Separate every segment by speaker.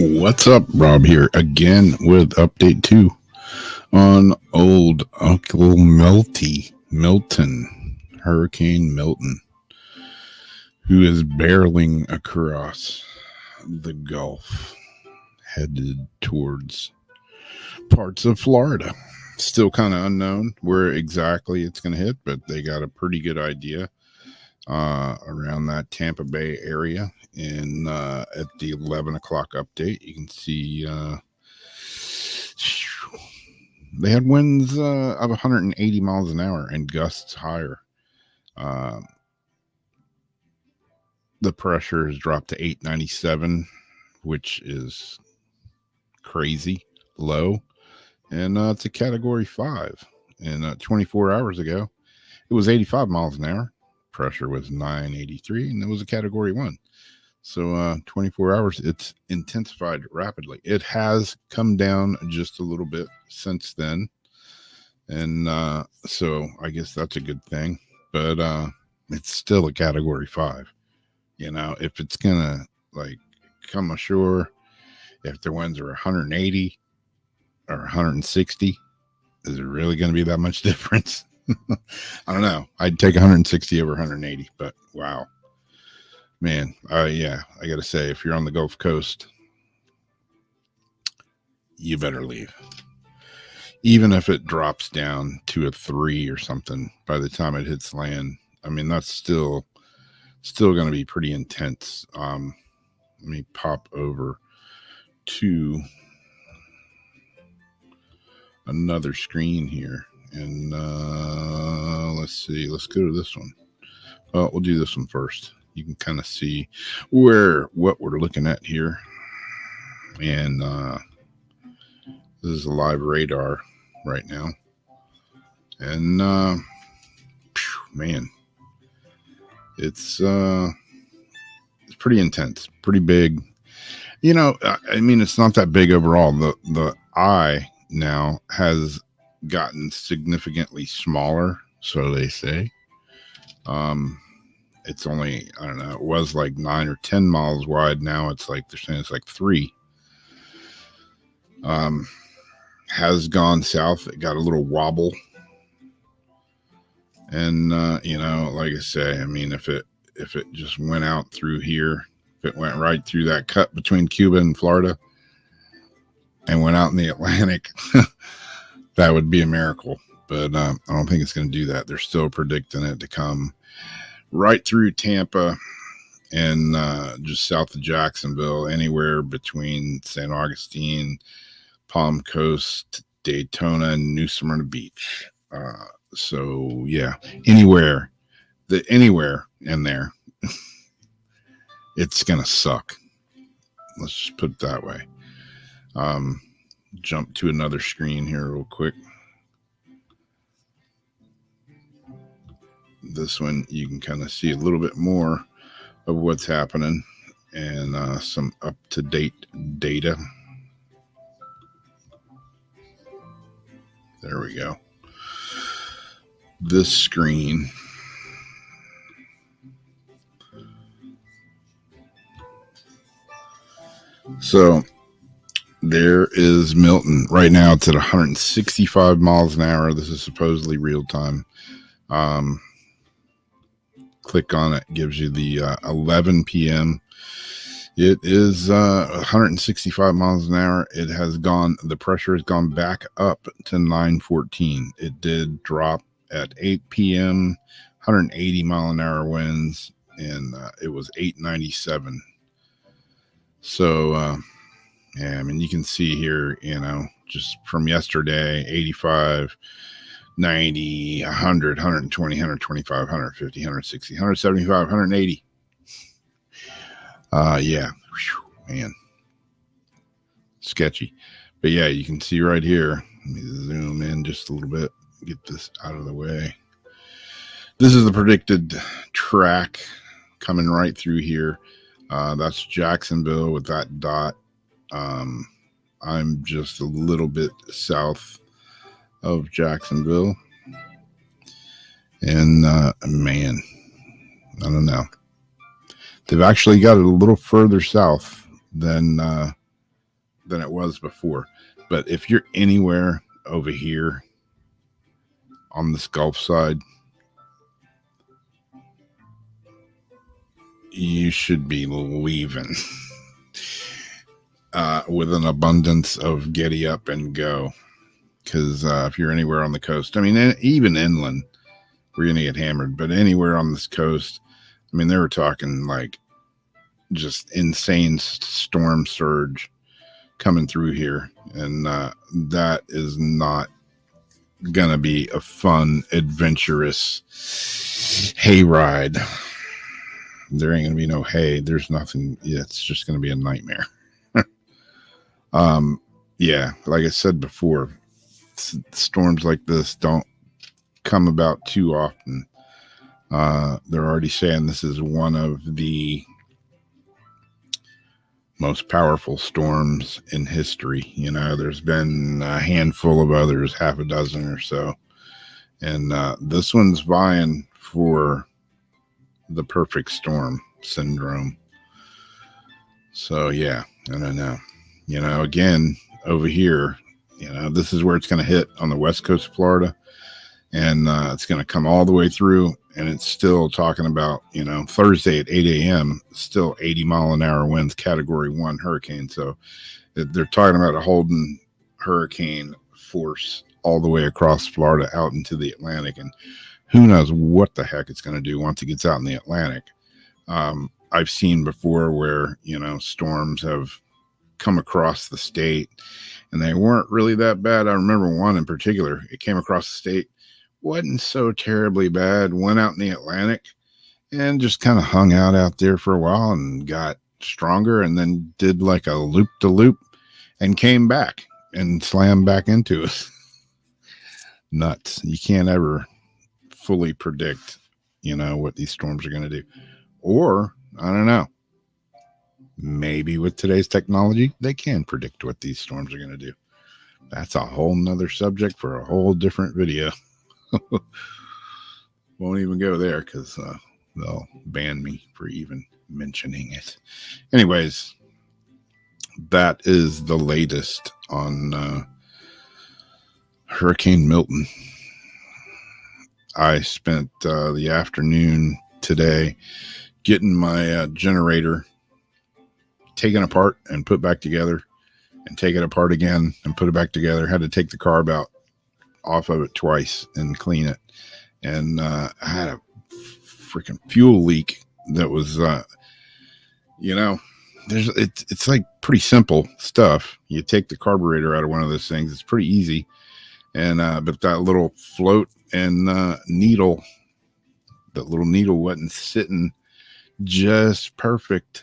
Speaker 1: What's up, Rob here again with update 2 on old Uncle Milton, Hurricane Milton, who is barreling across the Gulf, headed towards parts of Florida. Still kind of unknown where exactly it's going to hit, but they got a pretty good idea around that Tampa Bay area. And at the 11 o'clock update, you can see they had winds of 180 miles an hour and gusts higher. The pressure has dropped to 897, which is crazy low. And it's a category 5. And 24 hours ago, it was 85 miles an hour. Pressure was 983, and it was a category 1. So 24 hours, it's intensified rapidly. It has come down just a little bit since then. And so I guess that's a good thing. But it's still a category 5. You know, if it's going to like come ashore, if the winds are 180 or 160, is it really going to be that much difference? I don't know. I'd take 160 over 180, but wow. Man, yeah, I got to say, if you're on the Gulf Coast, you better leave. Even if it drops down to a 3 or something by the time it hits land, I mean, that's still going to be pretty intense. Let me pop over to another screen here. And let's see. Let's go to this one. Well, we'll do this one first. You can kind of see what we're looking at here. And this is a live radar right now. And man, it's pretty intense, pretty big. You know, I mean, it's not that big overall. The eye now has gotten significantly smaller, so they say. It's only, I don't know, it was like 9 or 10 miles wide. Now it's like, they're saying it's like 3. Has gone south. It got a little wobble. And, you know, like I say, I mean, if it just went out through here, if it went right through that cut between Cuba and Florida and went out in the Atlantic, that would be a miracle. But I don't think it's going to do that. They're still predicting it to come right through Tampa and just south of Jacksonville, anywhere between St. Augustine, Palm Coast, Daytona, and New Smyrna Beach. So yeah, anywhere in there, it's gonna suck. Let's just put it that way. Jump to another screen here real quick. This one, you can kind of see a little bit more of what's happening and some up-to-date data. There we go. This screen. So there is Milton. Right now it's at 165 miles an hour. This is supposedly real time. Click on it, gives you the 11 p.m. It is 165 miles an hour. It has gone, the pressure has gone back up to 914. It did drop at 8 p.m., 180 mile an hour winds, and it was 897. So, yeah, I mean, you can see here, you know, just from yesterday, 85, 90, 100, 120, 125, 150, 160, 175, 180. Yeah, whew, man, sketchy. But yeah, you can see right here. Let me zoom in just a little bit, get this out of the way. This is the predicted track coming right through here. That's Jacksonville with that dot. I'm just a little bit south of Jacksonville. And man, I don't know. They've actually got it a little further south than than it was before. But if you're anywhere over here on this Gulf side, you should be leaving with an abundance of giddy up and go. Because if you're anywhere on the coast, I mean, even inland, we're going to get hammered. But anywhere on this coast, I mean, they were talking like just insane storm surge coming through here. And that is not going to be a fun, adventurous hayride. There ain't going to be no hay. There's nothing. Yeah, it's just going to be a nightmare. Yeah, like I said before, storms like this don't come about too often. They're already saying this is one of the most powerful storms in history. You know, there's been a handful of others, half a dozen or so. And this one's vying for the perfect storm syndrome. So, yeah, I don't know. You know, again, over here, you know, this is where it's going to hit on the west coast of Florida. And it's going to come all the way through. And it's still talking about, you know, Thursday at 8 a.m., still 80-mile-an-hour winds, Category 1 hurricane. So they're talking about a holding hurricane force all the way across Florida out into the Atlantic. And who knows what the heck it's going to do once it gets out in the Atlantic. I've seen before where, you know, storms have come across the state and they weren't really that bad. I remember one in particular, it came across the state, wasn't so terribly bad, went out in the Atlantic and just kind of hung out there for a while and got stronger and then did like a loop-de-loop and came back and slammed back into us. Nuts. You can't ever fully predict, you know, what these storms are going to do. Or, I don't know, maybe with today's technology, they can predict what these storms are going to do. That's a whole nother subject for a whole different video. Won't even go there because they'll ban me for even mentioning it. Anyways, that is the latest on Hurricane Milton. I spent the afternoon today getting my generator taken apart and put back together, and take it apart again and put it back together. Had to take the carb out off of it twice and clean it. And I had a freaking fuel leak that was, you know, it's like pretty simple stuff. You take the carburetor out of one of those things. It's pretty easy. And but that little float and needle, that little needle wasn't sitting just perfect,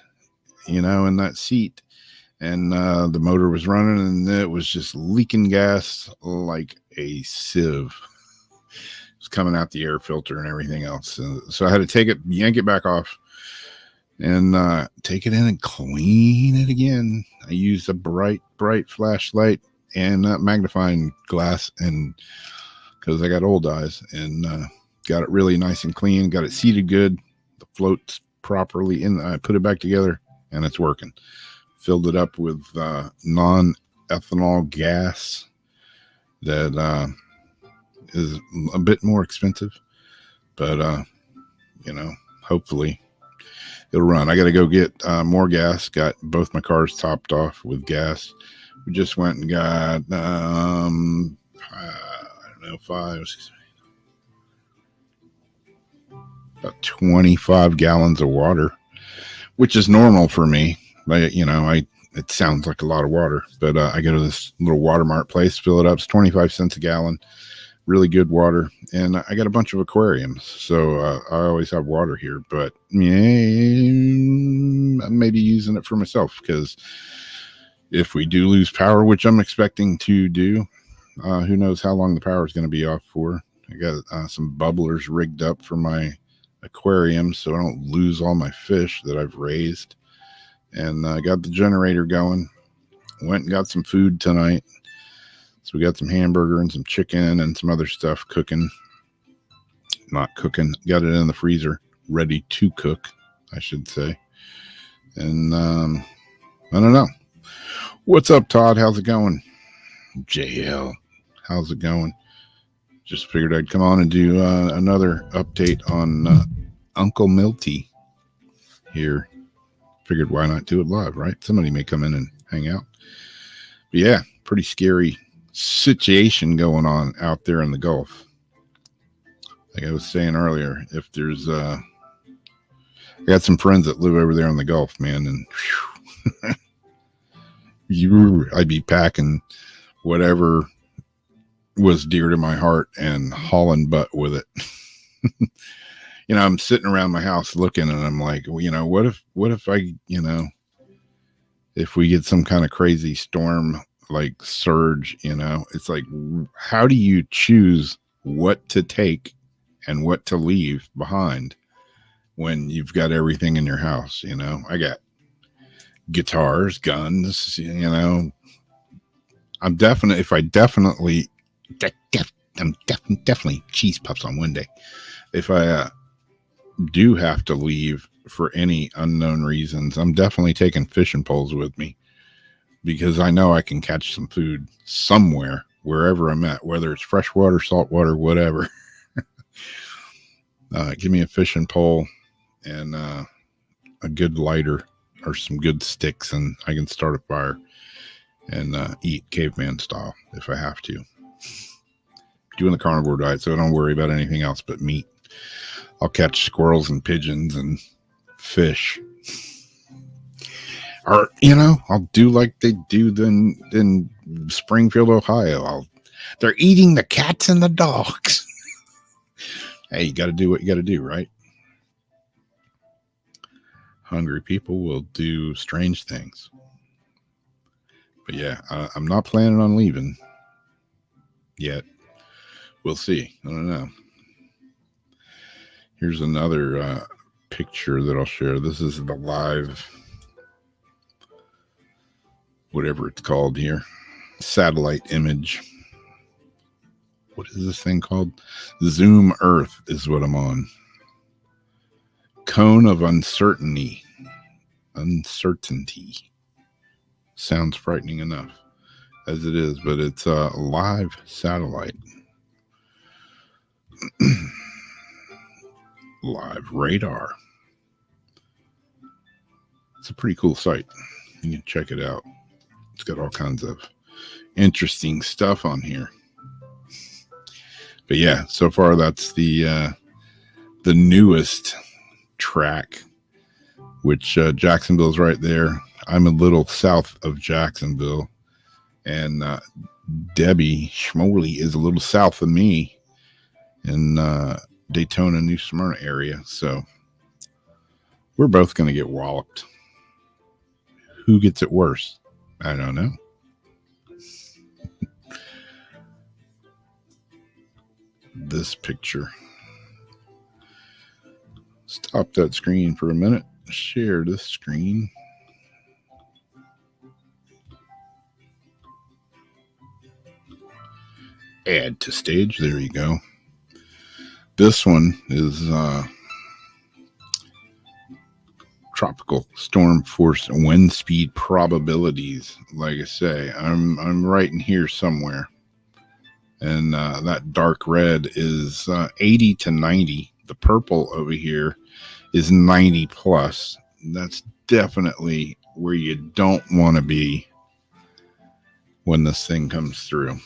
Speaker 1: you know, in that seat. And the motor was running and it was just leaking gas like a sieve. It was coming out the air filter and everything else. So I had to take it, yank it back off, and take it in and clean it again. I used a bright flashlight and magnifying glass, and because I got old eyes, and got it really nice and clean, got it seated good, the floats properly in. I put it back together and it's working. Filled it up with non-ethanol gas that is a bit more expensive, but you know, hopefully it'll run. I got to go get more gas. Got both my cars topped off with gas. We just went and got I don't know, about 25 gallons of water, which is normal for me. But, you know, it sounds like a lot of water, but I go to this little water mart place, fill it up. It's 25 cents a gallon, really good water. And I got a bunch of aquariums, so I always have water here, but yeah, I may be using it for myself, because if we do lose power, which I'm expecting to do, who knows how long the power is going to be off for. I got some bubblers rigged up for my aquarium so I don't lose all my fish that I've raised. And I got the generator going. Went and got some food tonight. So we got some hamburger and some chicken and some other stuff cooking. Not cooking. Got it in the freezer, ready to cook, I should say. And I don't know. What's up, Todd? How's it going? JL, how's it going? Just figured I'd come on and do another update on Uncle Milty here. Figured why not do it live, right? Somebody may come in and hang out. But yeah, pretty scary situation going on out there in the Gulf. Like I was saying earlier, if there's I got some friends that live over there in the Gulf, man, and I'd be packing whatever was dear to my heart and hauling butt with it. I'm sitting around my house looking, and I'm like, well, what if I, if we get some kind of crazy storm like surge, it's like, how do you choose what to take and what to leave behind when you've got everything in your house? I got guitars, guns, I'm definitely cheese puffs on Wednesday. If I do have to leave for any unknown reasons, I'm definitely taking fishing poles with me, because I know I can catch some food somewhere, wherever I'm at, whether it's freshwater, saltwater, whatever. Give me a fishing pole and a good lighter or some good sticks, and I can start a fire and eat caveman style if I have to. Doing the carnivore diet, so I don't worry about anything else but meat. I'll catch squirrels and pigeons and fish. Or, I'll do like they do in Springfield, Ohio. They're eating the cats and the dogs. Hey, you got to do what you got to do, right? Hungry people will do strange things. But yeah, I'm not planning on leaving yet. We'll see. I don't know. Here's another picture that I'll share. This is the live, whatever it's called here, satellite image. What is this thing called? Zoom Earth is what I'm on. Cone of uncertainty. Uncertainty. Sounds frightening enough as it is, but it's a live satellite. Live radar. It's a pretty cool site. You can check it out. It's got all kinds of interesting stuff on here. But yeah, so far that's the newest track, which Jacksonville's right there. I'm a little south of Jacksonville, and Debbie Schmoley is a little south of me in Daytona, New Smyrna area. So we're both going to get walloped. Who gets it worse? I don't know. This picture. Stop that screen for a minute. Share this screen. Add to stage. There you go. This one is tropical storm force wind speed probabilities. Like I say, I'm right in here somewhere, and that dark red is 80 to 90. The purple over here is 90 plus. That's definitely where you don't want to be when this thing comes through.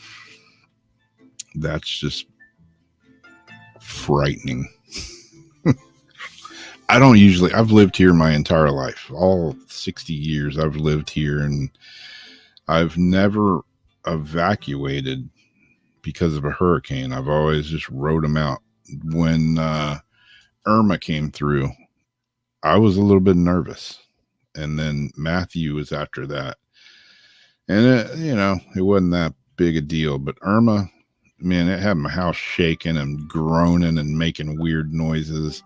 Speaker 1: That's just frightening. I've lived here my entire life. All 60 years I've lived here, and I've never evacuated because of a hurricane. I've always just rode them out. When Irma came through, I was a little bit nervous. And then Matthew was after that. And it wasn't that big a deal. But Irma, man, it had my house shaking and groaning and making weird noises.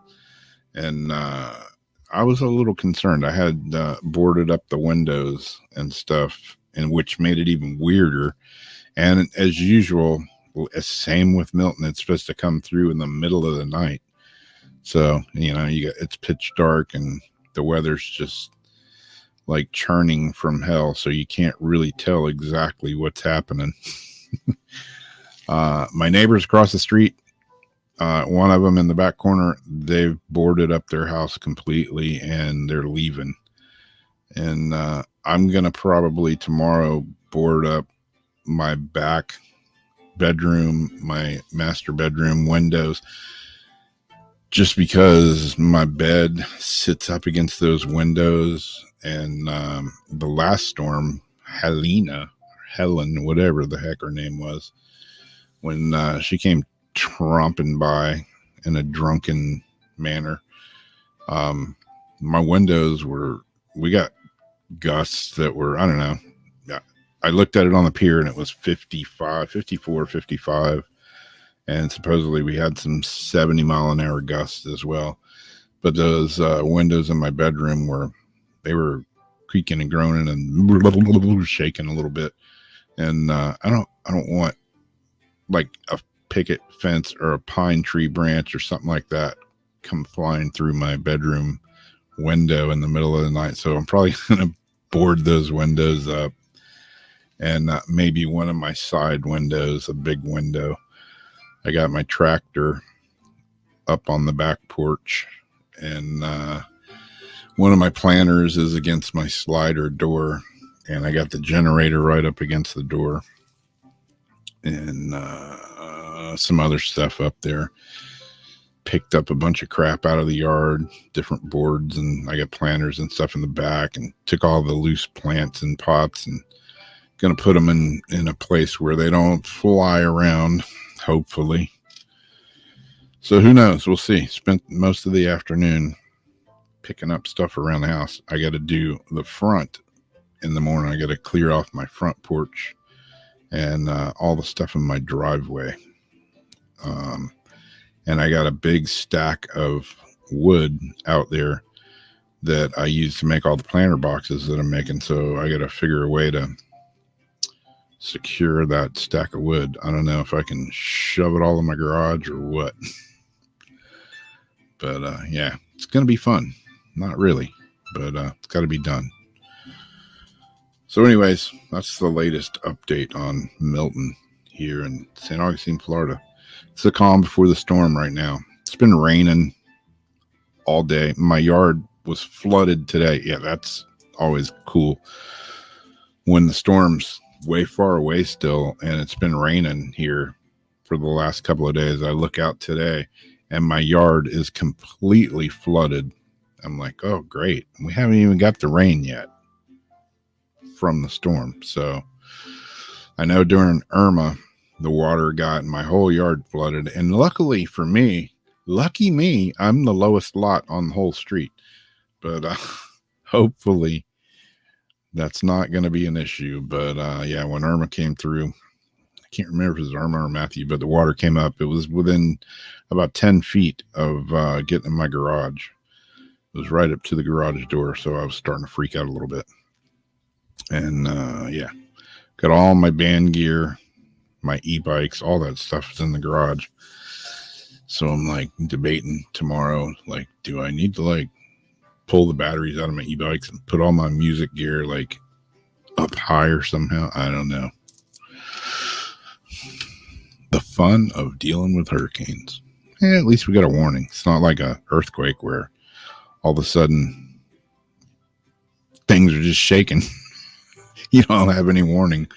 Speaker 1: And I was a little concerned. I had boarded up the windows and stuff, and which made it even weirder. And as usual, same with Milton, it's supposed to come through in the middle of the night. So, it's pitch dark and the weather's just like churning from hell, so you can't really tell exactly what's happening. My neighbors across the street, one of them in the back corner, they've boarded up their house completely and they're leaving. And I'm going to probably tomorrow board up my back bedroom, my master bedroom windows, just because my bed sits up against those windows. And the last storm, Helen, whatever the heck her name was, when she came tromping by in a drunken manner, my windows we got gusts that were, I don't know. I looked at it on the pier and it was 54, 55. And supposedly we had some 70-mile-an-hour gusts as well. But those windows in my bedroom they were creaking and groaning and shaking a little bit. And I don't want like a picket fence or a pine tree branch or something like that come flying through my bedroom window in the middle of the night. So I'm probably going to board those windows up, and maybe one of my side windows, a big window. I got my tractor up on the back porch, and one of my planters is against my slider door, and I got the generator right up against the door, and some other stuff up there. Picked up a bunch of crap out of the yard, different boards, and I got planters and stuff in the back, and took all the loose plants and pots and going to put them in a place where they don't fly around, hopefully. So who knows? We'll see. Spent most of the afternoon picking up stuff around the house. I got to do the front in the morning. I got to clear off my front porch and all the stuff in my driveway. And I got a big stack of wood out there that I use to make all the planter boxes that I'm making. So I got to figure a way to secure that stack of wood. I don't know if I can shove it all in my garage or what. But yeah, it's going to be fun. Not really, but it's got to be done. So anyways, that's the latest update on Milton here in St. Augustine, Florida. It's the calm before the storm right now. It's been raining all day. My yard was flooded today. Yeah, that's always cool. When the storm's way far away still and it's been raining here for the last couple of days, I look out today and my yard is completely flooded. I'm like, oh, great. We haven't even got the rain yet from the storm. So I know during Irma, the water got my whole yard flooded. And luckily for me, I'm the lowest lot on the whole street. But hopefully that's not going to be an issue. But yeah, when Irma came through, I can't remember if it was Irma or Matthew, but the water came up. It was within about 10 feet of getting in my garage. It was right up to the garage door. So I was starting to freak out a little bit. And yeah, got all my band gear, my e-bikes, all that stuff is in the garage. So I'm like debating tomorrow, like, do I need to like pull the batteries out of my e-bikes and put all my music gear like up higher somehow? I don't know. The fun of dealing with hurricanes. At least we got a warning. It's not like a earthquake where all of a sudden things are just shaking. You don't have any warning.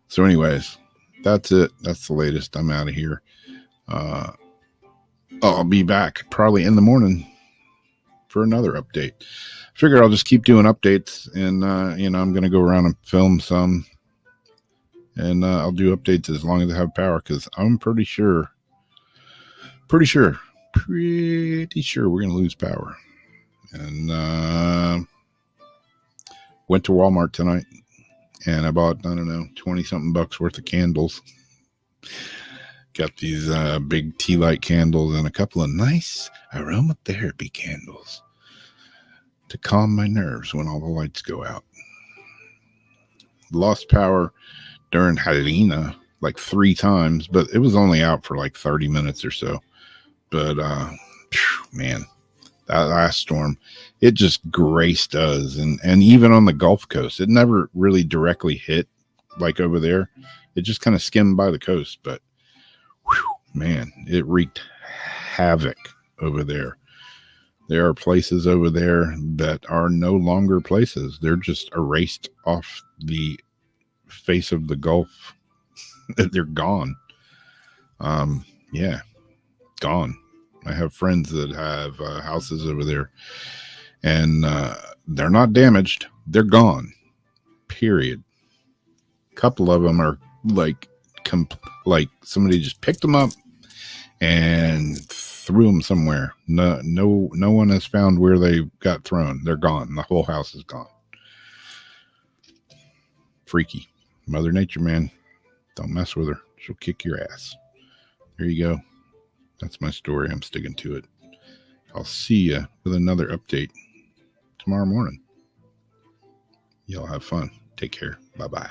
Speaker 1: So anyways, that's it. That's the latest. I'm out of here. I'll be back probably in the morning for another update. Figure I'll just keep doing updates, and I'm going to go around and film some, and I'll do updates as long as I have power, because I'm pretty sure we're going to lose power. And went to Walmart tonight, and I bought, I don't know, 20 something bucks worth of candles. Got these big tea light candles and a couple of nice aromatherapy candles to calm my nerves when all the lights go out. Lost power during Helena like 3 times, but it was only out for like 30 minutes or so. But man, that last storm, it just graced us. And even on the Gulf Coast, it never really directly hit like over there. It just kind of skimmed by the coast. But whew, man, it wreaked havoc over there. There are places over there that are no longer places. They're just erased off the face of the Gulf. They're gone. Yeah, gone. I have friends that have houses over there, and they're not damaged. They're gone. Period. A couple of them are like, like somebody just picked them up and threw them somewhere. No one has found where they got thrown. They're gone. The whole house is gone. Freaky. Mother Nature, man. Don't mess with her. She'll kick your ass. There you go. That's my story. I'm sticking to it. I'll see you with another update tomorrow morning. Y'all have fun. Take care. Bye-bye.